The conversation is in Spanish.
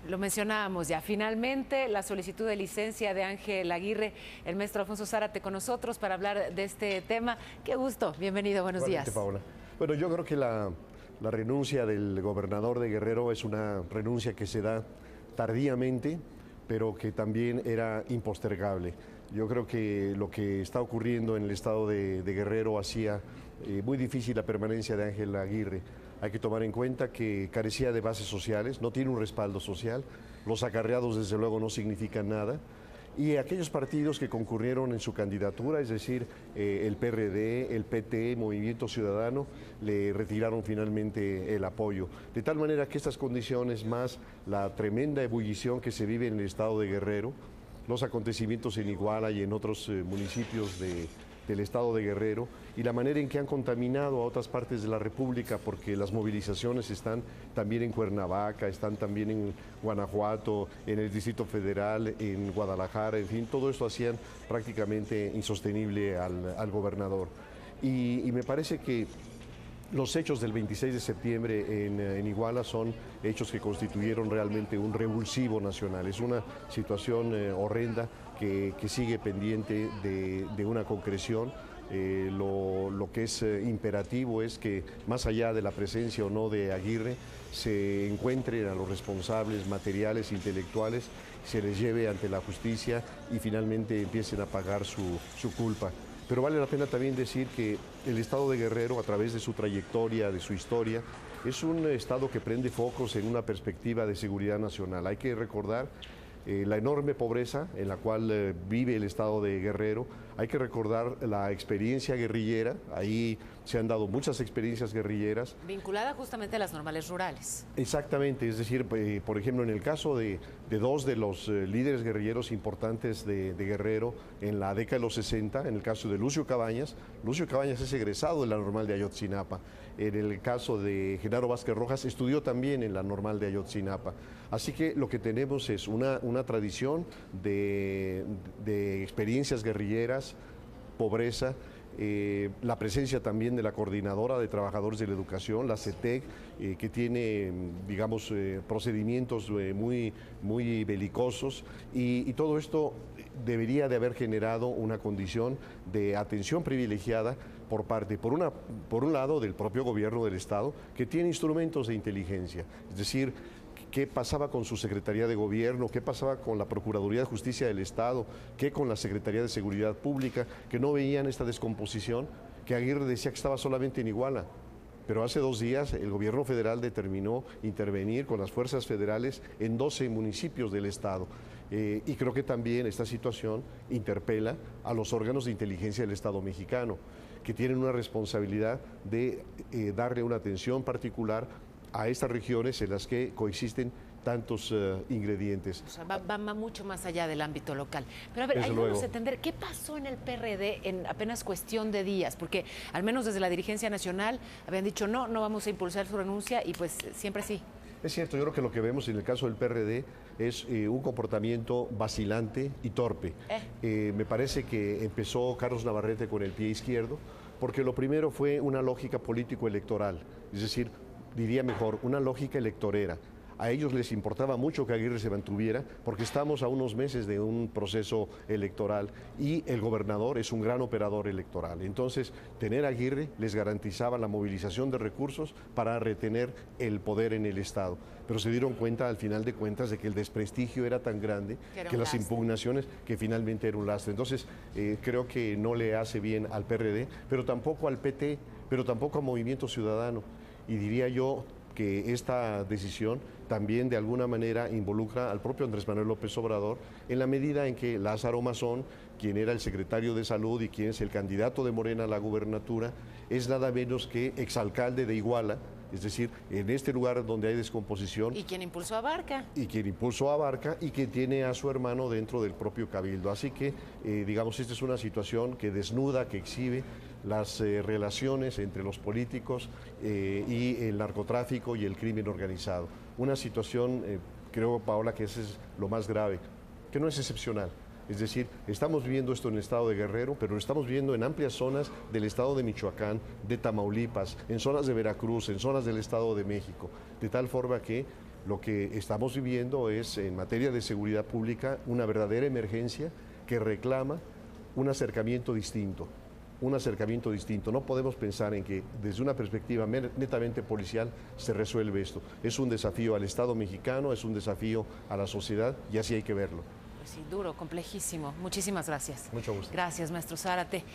Lo mencionábamos ya, finalmente la solicitud de licencia de Ángel Aguirre, el maestro Alfonso Zárate con nosotros para hablar de este tema. Qué gusto, bienvenido, buenos días. Paola. Bueno, yo creo que la renuncia del gobernador de Guerrero es una renuncia que se da tardíamente, pero que también era impostergable. Yo creo que lo que está ocurriendo en el estado de Guerrero hacía muy difícil la permanencia de Ángel Aguirre. Hay que tomar en cuenta que carecía de bases sociales, no tiene un respaldo social, los acarreados desde luego no significan nada, y aquellos partidos que concurrieron en su candidatura, es decir, el PRD, el PT, Movimiento Ciudadano, le retiraron finalmente el apoyo. De tal manera que estas condiciones, más la tremenda ebullición que se vive en el estado de Guerrero, los acontecimientos en Iguala y en otros municipios del estado de Guerrero, y la manera en que han contaminado a otras partes de la República, porque las movilizaciones están también en Cuernavaca, están también en Guanajuato, en el Distrito Federal, en Guadalajara, en fin, todo esto hacían prácticamente insostenible al gobernador. Y me parece que los hechos del 26 de septiembre en Iguala son hechos que constituyeron realmente un revulsivo nacional. Es una situación horrenda que sigue pendiente de una concreción. Lo que es imperativo es que, más allá de la presencia o no de Aguirre, se encuentren a los responsables materiales, intelectuales, se les lleve ante la justicia y finalmente empiecen a pagar su culpa. Pero vale la pena también decir que el estado de Guerrero, a través de su trayectoria, de su historia, es un estado que prende focos en una perspectiva de seguridad nacional. Hay que recordar la enorme pobreza en la cual vive el estado de Guerrero. Hay que recordar la experiencia guerrillera, ahí se han dado muchas experiencias guerrilleras. Vinculada justamente a las normales rurales. Exactamente, es decir, por ejemplo, en el caso de dos de los líderes guerrilleros importantes de Guerrero en la década de los 60, en el caso de Lucio Cabañas es egresado de la normal de Ayotzinapa. En el caso de Genaro Vázquez Rojas, estudió también en la normal de Ayotzinapa. Así que lo que tenemos es una tradición de experiencias guerrilleras, pobreza, la presencia también de la Coordinadora de Trabajadores de la Educación, la CETEC, que tiene, digamos, procedimientos muy belicosos, y todo esto debería de haber generado una condición de atención privilegiada por un lado, del propio gobierno del Estado, que tiene instrumentos de inteligencia, es decir, qué pasaba con su Secretaría de Gobierno, qué pasaba con la Procuraduría de Justicia del Estado, qué con la Secretaría de Seguridad Pública, que no veían esta descomposición, que Aguirre decía que estaba solamente en Iguala. Pero hace 2 días el gobierno federal determinó intervenir con las fuerzas federales en 12 municipios del estado. Y creo que también esta situación interpela a los órganos de inteligencia del Estado mexicano, que tienen una responsabilidad de darle una atención particular a estas regiones en las que coexisten tantos ingredientes. O sea, va mucho más allá del ámbito local. Pero a ver, ayúdanos a entender, ¿qué pasó en el PRD en apenas cuestión de días? Porque al menos desde la dirigencia nacional habían dicho no vamos a impulsar su renuncia, y pues siempre sí. Es cierto, yo creo que lo que vemos en el caso del PRD es un comportamiento vacilante y torpe. Me parece que empezó Carlos Navarrete con el pie izquierdo, porque lo primero fue una lógica político-electoral, es decir, diría mejor, una lógica electorera. A ellos les importaba mucho que Aguirre se mantuviera porque estamos a unos meses de un proceso electoral y el gobernador es un gran operador electoral. Entonces, tener a Aguirre les garantizaba la movilización de recursos para retener el poder en el Estado. Pero se dieron cuenta, al final de cuentas, de que el desprestigio era tan grande que las impugnaciones, que finalmente era un lastre. Entonces, creo que no le hace bien al PRD, pero tampoco al PT, pero tampoco al Movimiento Ciudadano. Y diría yo que esta decisión también de alguna manera involucra al propio Andrés Manuel López Obrador, en la medida en que Lázaro Mazón, quien era el secretario de Salud y quien es el candidato de Morena a la gubernatura, es nada menos que exalcalde de Iguala, es decir, en este lugar donde hay descomposición. ¿Y quien impulsó a Barca? Y quien impulsó a Barca y que tiene a su hermano dentro del propio Cabildo. Así que, digamos, esta es una situación que desnuda, que exhibe las relaciones entre los políticos y el narcotráfico y el crimen organizado. Una situación, creo, Paola, que ese es lo más grave, que no es excepcional. Es decir, estamos viendo esto en el estado de Guerrero, pero lo estamos viendo en amplias zonas del estado de Michoacán, de Tamaulipas, en zonas de Veracruz, en zonas del estado de México, de tal forma que Lo que estamos viviendo es, en materia de seguridad pública, una verdadera emergencia que reclama un acercamiento distinto. Un acercamiento distinto. No podemos pensar en que desde una perspectiva netamente policial se resuelve esto. Es un desafío al Estado mexicano, es un desafío a la sociedad y así hay que verlo. Pues sí, duro, complejísimo. Muchísimas gracias. Mucho gusto. Gracias, maestro Zárate.